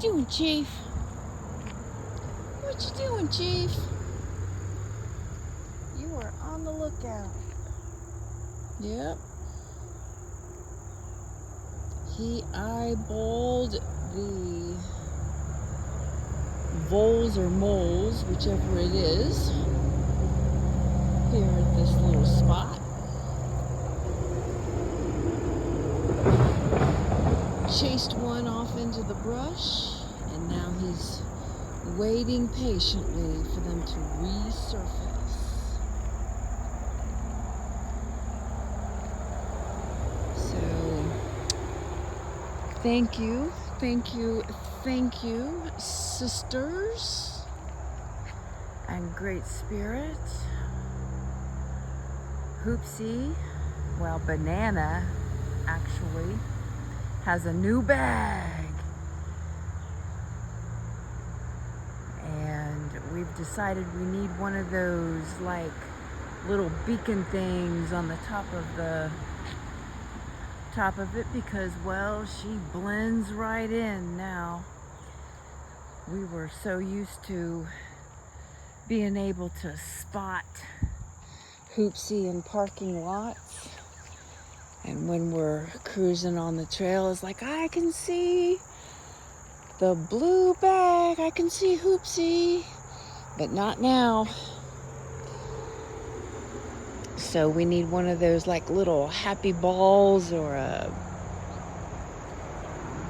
Doing, Chief? What you doing, Chief? You are on the lookout. Yep. He eyeballed the voles or moles, whichever it is, here at this little spot. Chased one off into the brush, and now he's waiting patiently for them to resurface. So, thank you, sisters and great spirit. Hoopsie, well, Banana actually has a new bag. And we've decided we need one of those like little beacon things on the top of it because, well, she blends right in now. We were so used to being able to spot Hoopsie in parking lots, and when we're cruising on the trail, it's like, I can see the blue bag, I can see Hoopsie, but not now. So we need one of those like little happy balls, or a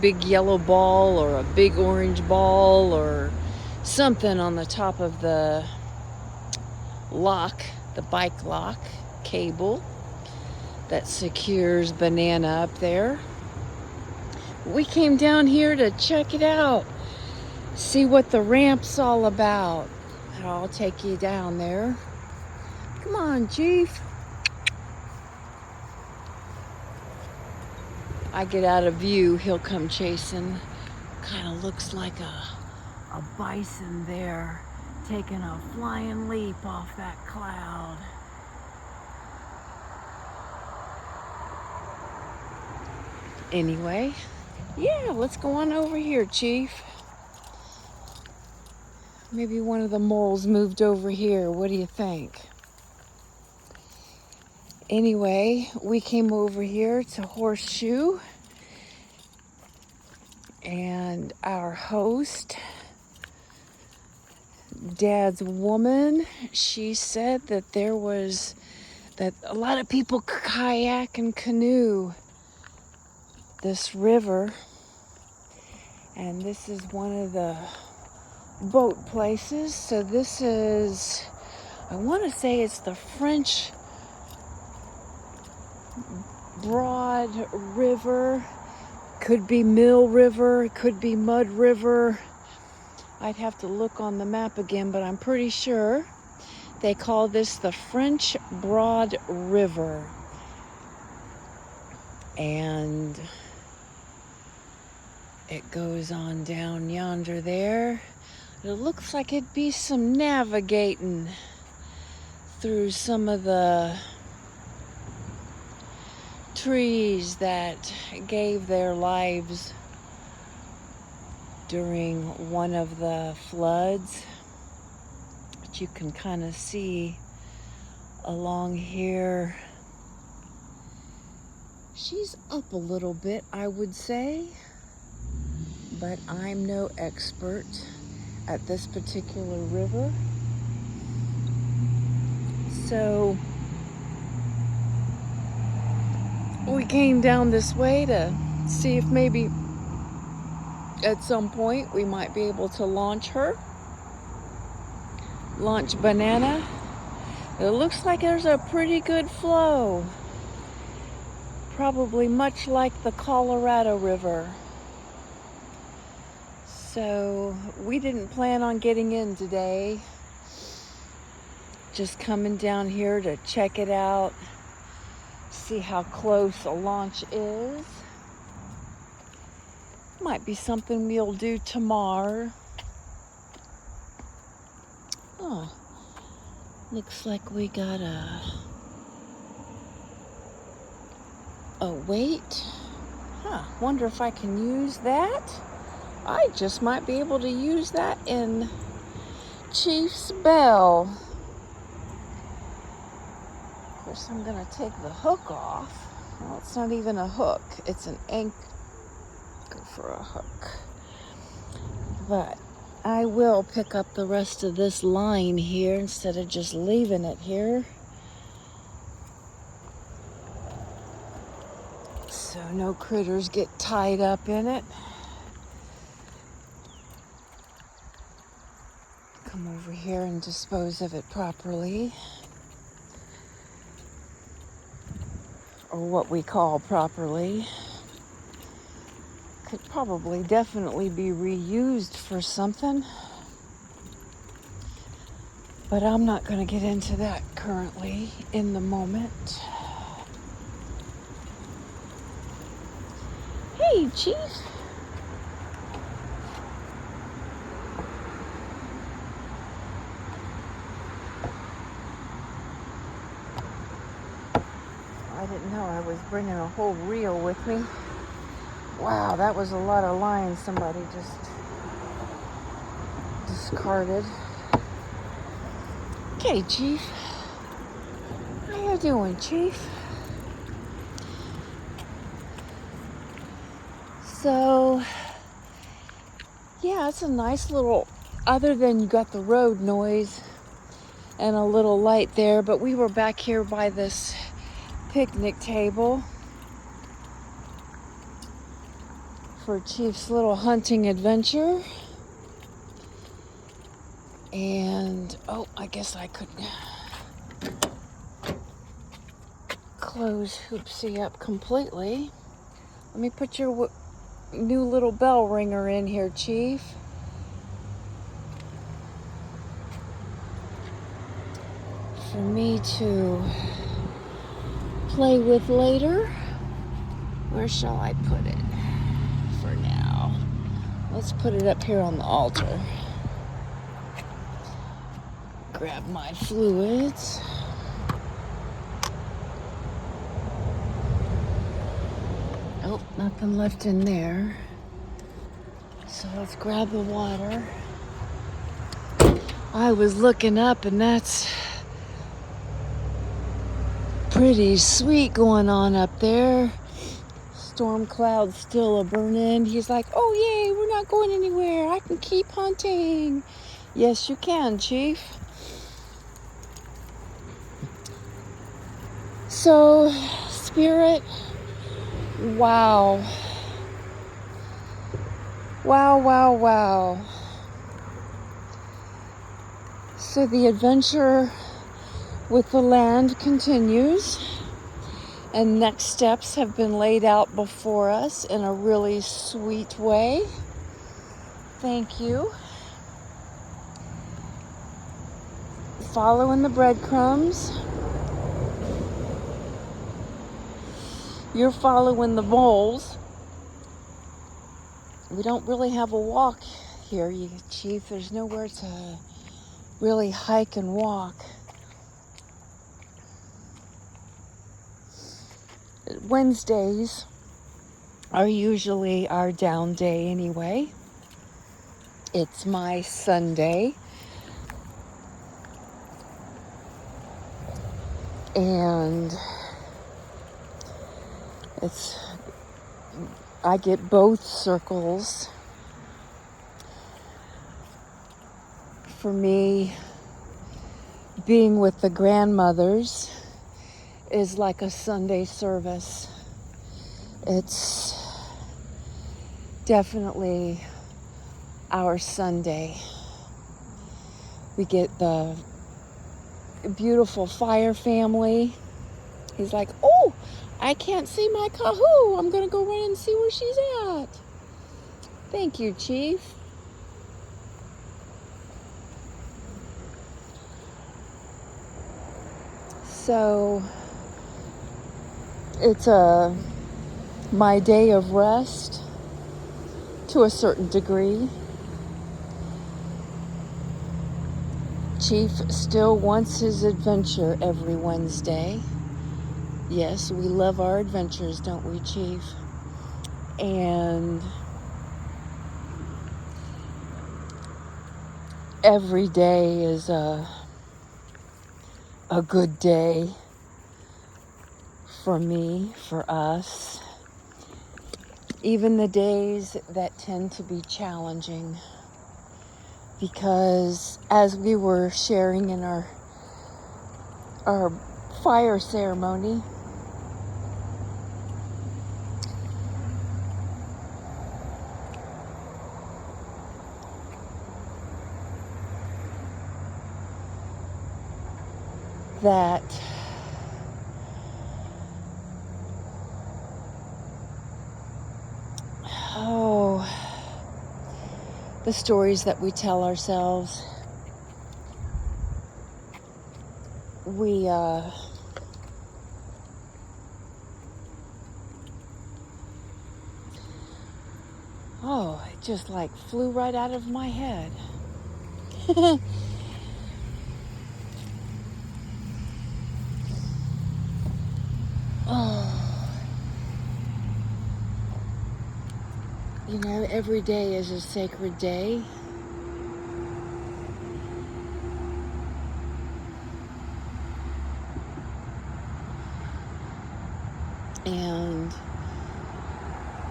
big yellow ball, or a big orange ball, or something on the top of the lock, the bike lock cable that secures Banana up there. We came down here to check it out, see what the ramp's all about. I'll take you down there. Come on, Chief. I get out of view, he'll come chasing. Kind of looks like a bison there, taking a flying leap off that cloud. Anyway, yeah, let's go on over here, Chief. Maybe one of the moles moved over here. What do you think? Anyway, we came over here to Horseshoe, and our host, Dad's woman, she said that that a lot of people kayak and canoe this river, and this is one of the boat places. So this is, I want to say it's the French Broad River, could be Mill River, could be Mud River. I'd have to look on the map again, but I'm pretty sure they call this the French Broad River. And it goes on down yonder there. It looks like it'd be some navigating through some of the trees that gave their lives during one of the floods. But you can kind of see along here. She's up a little bit, I would say, but I'm no expert at this particular river. So we came down this way to see if maybe at some point we might be able to launch Banana. It looks like there's a pretty good flow, probably much like the Colorado River. So we didn't plan on getting in today, just coming down here to check it out, see how close a launch is. Might be something we'll do tomorrow. Oh, looks like we got a weight. Wonder if I can use that. I just might be able to use that in Chief's bell. Of course, I'm going to take the hook off. Well, it's not even a hook. It's an anchor for a hook. But I will pick up the rest of this line here instead of just leaving it here. So no critters get tied up in it. Come over here and dispose of it properly. Or what we call properly. Could probably definitely be reused for something. But I'm not going to get into that currently in the moment. Hey, Chief. I didn't know I was bringing a whole reel with me. Wow, that was a lot of line somebody just discarded. Okay, Chief. How you doing, Chief? So, yeah, it's a nice little, other than you got the road noise and a little light there, but we were back here by this picnic table for Chief's little hunting adventure. And, oh, I guess I could close Hoopsie up completely. Let me put your new little bell ringer in here, Chief. For me to play with later. Where shall I put it for now? Let's put it up here on the altar. Grab my fluids. Oh, nothing left in there. So let's grab the water. I was looking up and that's pretty sweet going on up there. Storm clouds still a burning. He's like, oh yay, we're not going anywhere. I can keep hunting. Yes, you can, Chief. So, Spirit, wow. Wow. So the adventure with the land continues, and next steps have been laid out before us in a really sweet way. Thank you. Following the breadcrumbs. You're following the moles. We don't really have a walk here, Chief. There's nowhere to really hike and walk. Wednesdays are usually our down day anyway. It's my Sunday. And I get both circles. For me, being with the grandmothers is like a Sunday service. It's definitely our Sunday. We get the beautiful Fire family. He's like, oh, I can't see my Kahoo. I'm going to go run and see where she's at. Thank you, Chief. So, it's my day of rest to a certain degree. Chief still wants his adventure every Wednesday. Yes, we love our adventures, don't we, Chief? And every day is a good day for me, for us. Even the days that tend to be challenging. Because as we were sharing in our fire ceremony, that the stories that we tell ourselves, we it just like flew right out of my head. You know, every day is a sacred day. And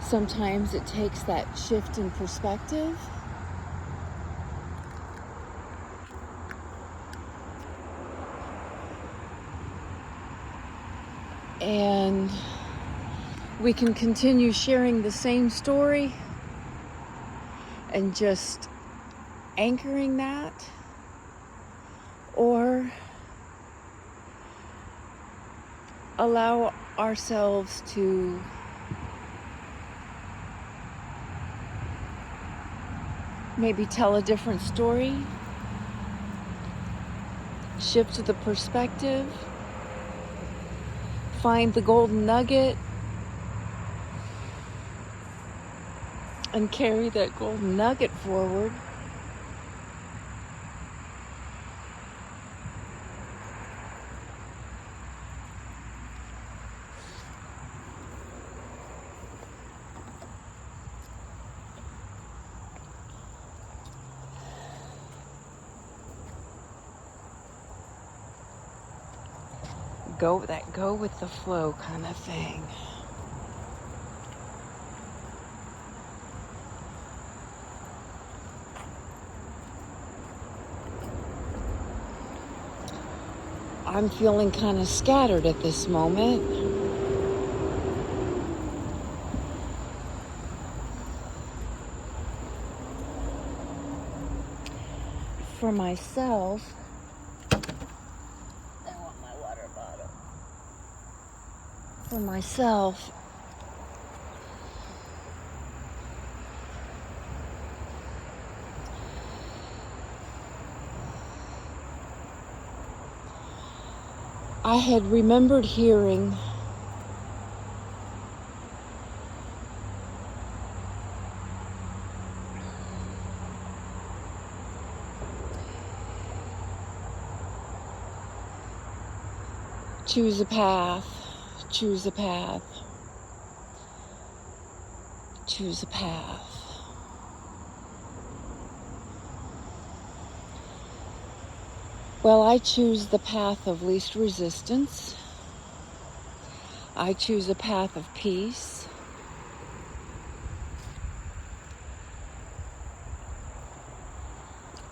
sometimes it takes that shift in perspective. And we can continue sharing the same story and just anchoring that, or allow ourselves to maybe tell a different story, shift the perspective, find the golden nugget, and carry that golden nugget forward. Go with the flow kind of thing. I'm feeling kind of scattered at this moment. For myself, I want my water bottle. For myself, I had remembered hearing choose a path, choose a path, choose a path. Well, I choose the path of least resistance. I choose a path of peace.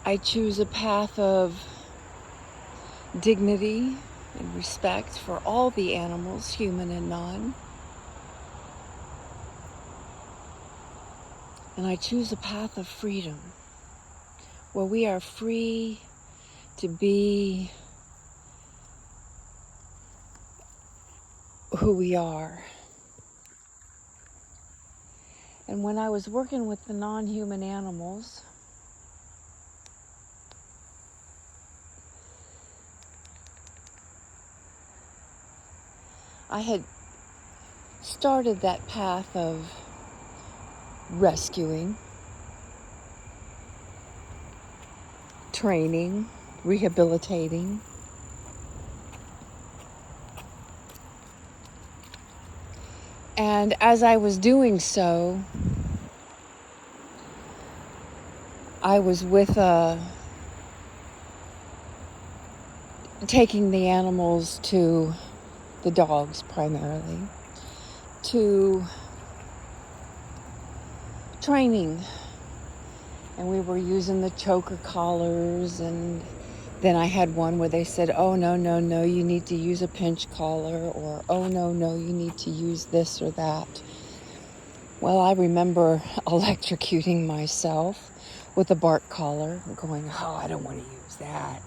I choose a path of dignity and respect for all the animals, human and non. And I choose a path of freedom, where we are free to be who we are. And when I was working with the non-human animals, I had started that path of rescuing, training, rehabilitating. And as I was doing so, I was with a taking the animals to, the dogs primarily, to training. And we were using the choker collars, and then I had one where they said, oh, no, you need to use a pinch collar, or oh, no, you need to use this or that. Well, I remember electrocuting myself with a bark collar and going, oh, I don't want to use that.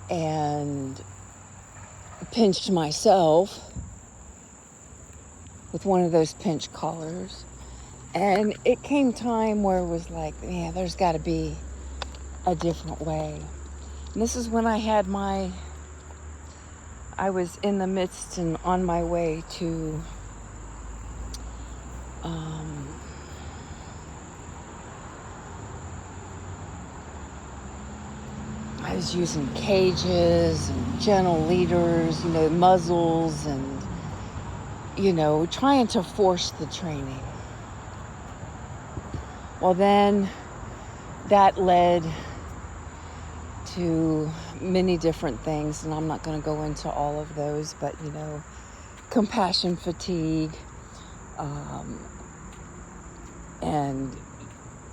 And pinched myself with one of those pinch collars. And it came time where it was like, yeah, there's got to be a different way. And this is when I was in the midst and on my way to I was using cages and gentle leaders, muzzles, and, trying to force the training. Well, then that led to many different things, and I'm not going to go into all of those, but, compassion fatigue, and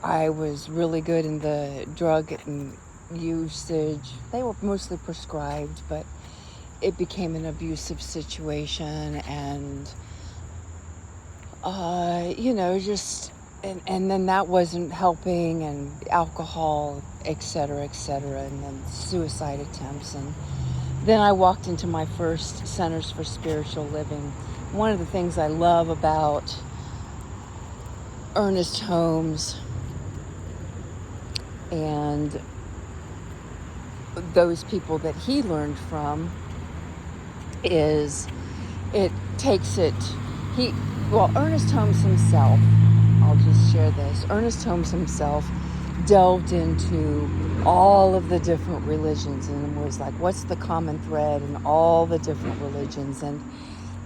I was really good in the drug and usage. They were mostly prescribed, but it became an abusive situation, and and then that wasn't helping, and alcohol, etc., and then suicide attempts. And then I walked into my first Centers for Spiritual Living. One of the things I love about Ernest Holmes and those people that he learned from is Ernest Holmes himself, I'll just share this. Ernest Holmes himself delved into all of the different religions and was like, what's the common thread in all the different religions? And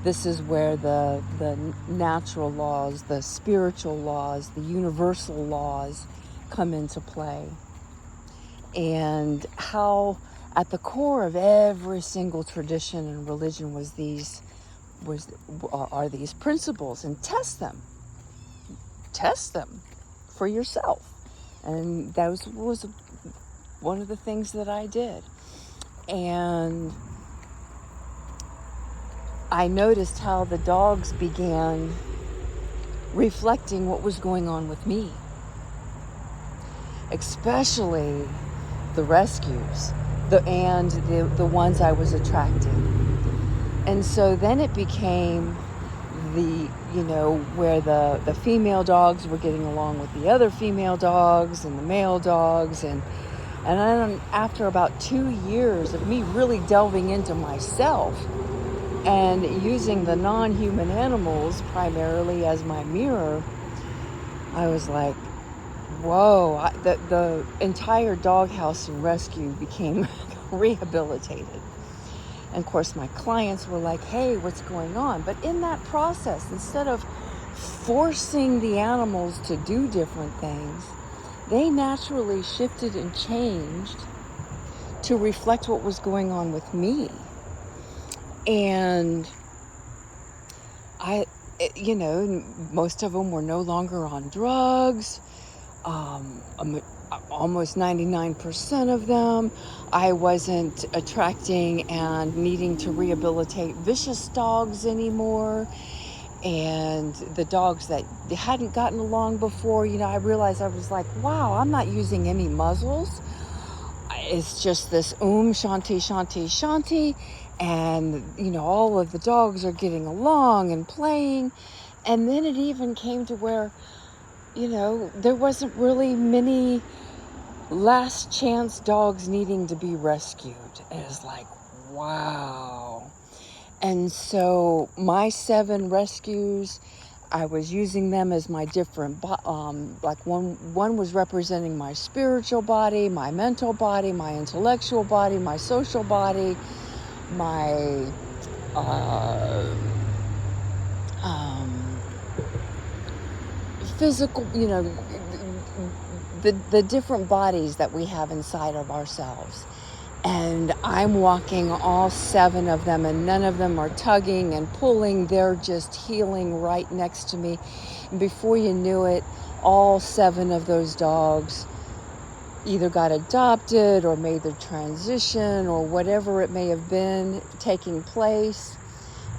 this is where the natural laws, the spiritual laws, the universal laws come into play. And how at the core of every single tradition and religion are these principles, and test them for yourself. And that was one of the things that I did. And I noticed how the dogs began reflecting what was going on with me, especially the rescues, the ones I was attracting. And so then it became where the female dogs were getting along with the other female dogs and the male dogs. And then after about 2 years of me really delving into myself and using the non-human animals primarily as my mirror, I was like, whoa, the entire doghouse and rescue became rehabilitated. And of course, my clients were like, hey, what's going on? But in that process, instead of forcing the animals to do different things, they naturally shifted and changed to reflect what was going on with me. And most of them were no longer on drugs. Almost 99% of them, I wasn't attracting and needing to rehabilitate vicious dogs anymore. And the dogs that hadn't gotten along before, I realized, I was like, wow, I'm not using any muzzles. It's just this shanti, shanti, shanti. And, all of the dogs are getting along and playing. And then it even came to where, there wasn't really many last chance dogs needing to be rescued. It was like, wow. And so my 7 rescues, I was using them as my different, like one was representing my spiritual body, my mental body, my intellectual body, my social body, my physical, the different bodies that we have inside of ourselves. And I'm walking all 7 of them, and none of them are tugging and pulling. They're just healing right next to me. And before you knew it, all 7 of those dogs either got adopted or made their transition or whatever it may have been taking place.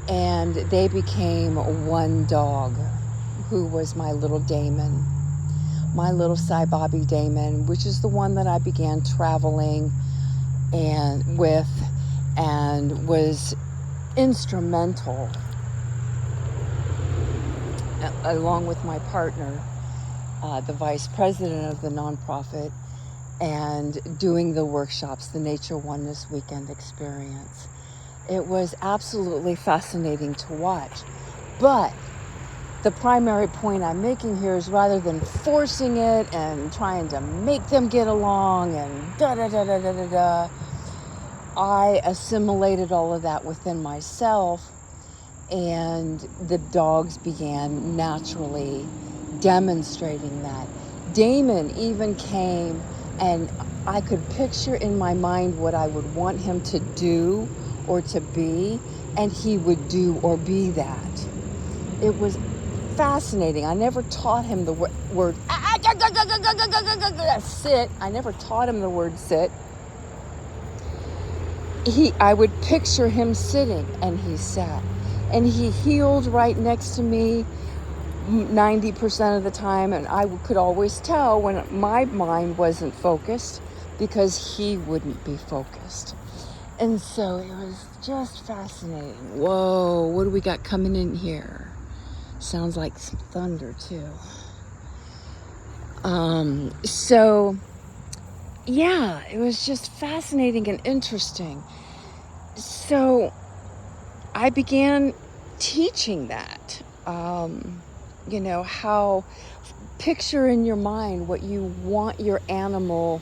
And they became one dog, who was my little Damon, my little Sai Bobby Damon, which is the one that I began traveling and was instrumental, along with my partner, the vice president of the nonprofit, and doing the workshops, the Nature Oneness Weekend Experience. It was absolutely fascinating to watch. But the primary point I'm making here is, rather than forcing it and trying to make them get along and da-da-da-da-da-da-da, I assimilated all of that within myself, and the dogs began naturally demonstrating that. Damon even came, and I could picture in my mind what I would want him to do or to be, and he would do or be that. It was fascinating. I never taught him the word sit. I never taught him the word sit. I would picture him sitting, and he sat. And he healed right next to me 90% of the time, and I could always tell when my mind wasn't focused, because he wouldn't be focused. And so it was just fascinating. Whoa, what do we got coming in here? Sounds like some thunder too. So yeah, it was just fascinating and interesting. So I began teaching that, how picture in your mind what you want your animal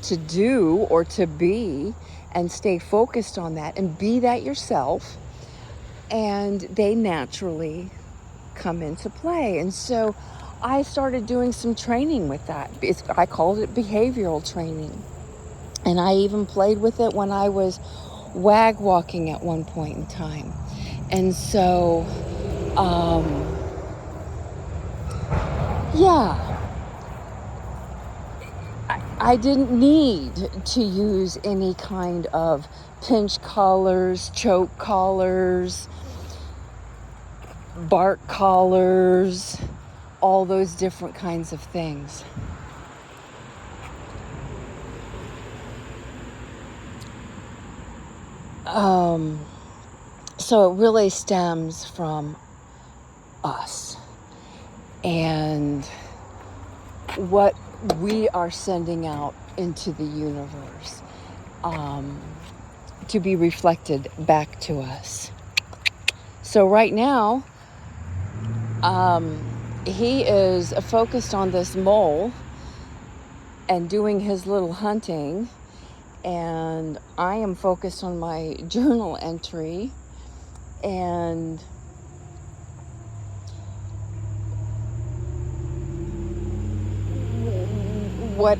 to do or to be, and stay focused on that and be that yourself, and they naturally come into play. And so I started doing some training with that. I called it behavioral training. And I even played with it when I was wag walking at one point in time. And so, I didn't need to use any kind of pinch collars, choke collars, bark collars, all those different kinds of things. So it really stems from us and what we are sending out into the universe, to be reflected back to us. So right now, he is focused on this mole and doing his little hunting, and I am focused on my journal entry and what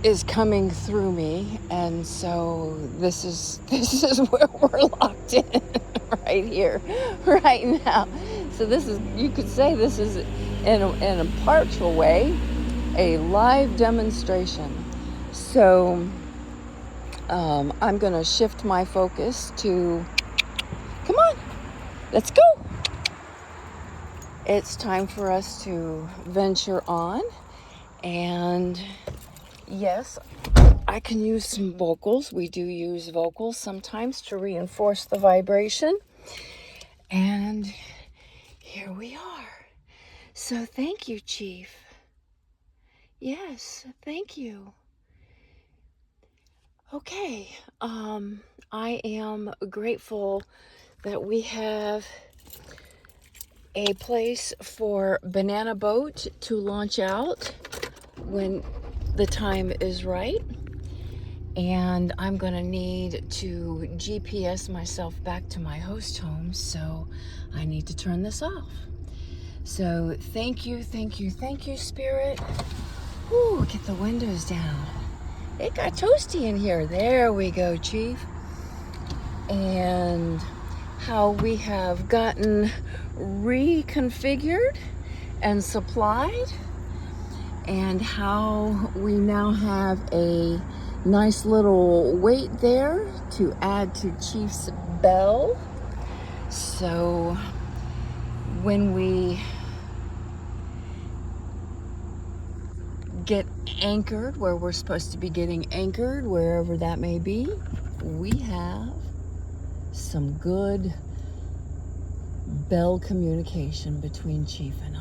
is coming through me. And so this is where we're locked in right here, right now. So this is, you could say this is in a partial way a live demonstration. So I'm going to shift my focus to, come on, let's go. It's time for us to venture on. And yes, I can use some vocals. We do use vocals sometimes to reinforce the vibration. And here we are. So thank you, Chief. Yes, thank you. Okay, I am grateful that we have a place for Banana Boat to launch out when the time is right. And I'm going to need to GPS myself back to my host home, so I need to turn this off. So thank you, Spirit. Ooh, get the windows down. It got toasty in here. There we go, Chief. And how we have gotten reconfigured and supplied, and how we now have a nice little weight there to add to Chief's bell. So when we get anchored where we're supposed to be getting anchored, wherever that may be, we have some good bell communication between Chief and I.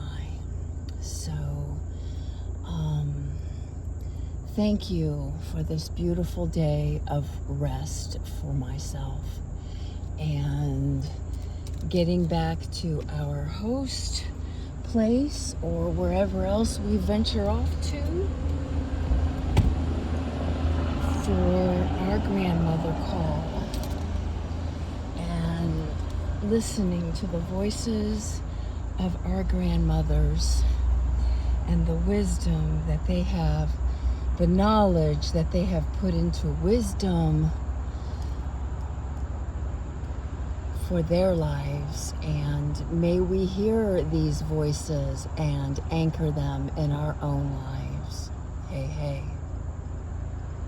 So thank you for this beautiful day of rest for myself, and getting back to our host place or wherever else we venture off to for our grandmother call, and listening to the voices of our grandmothers and the wisdom that they have, the knowledge that they have put into wisdom for their lives. And may we hear these voices and anchor them in our own lives. Hey, hey.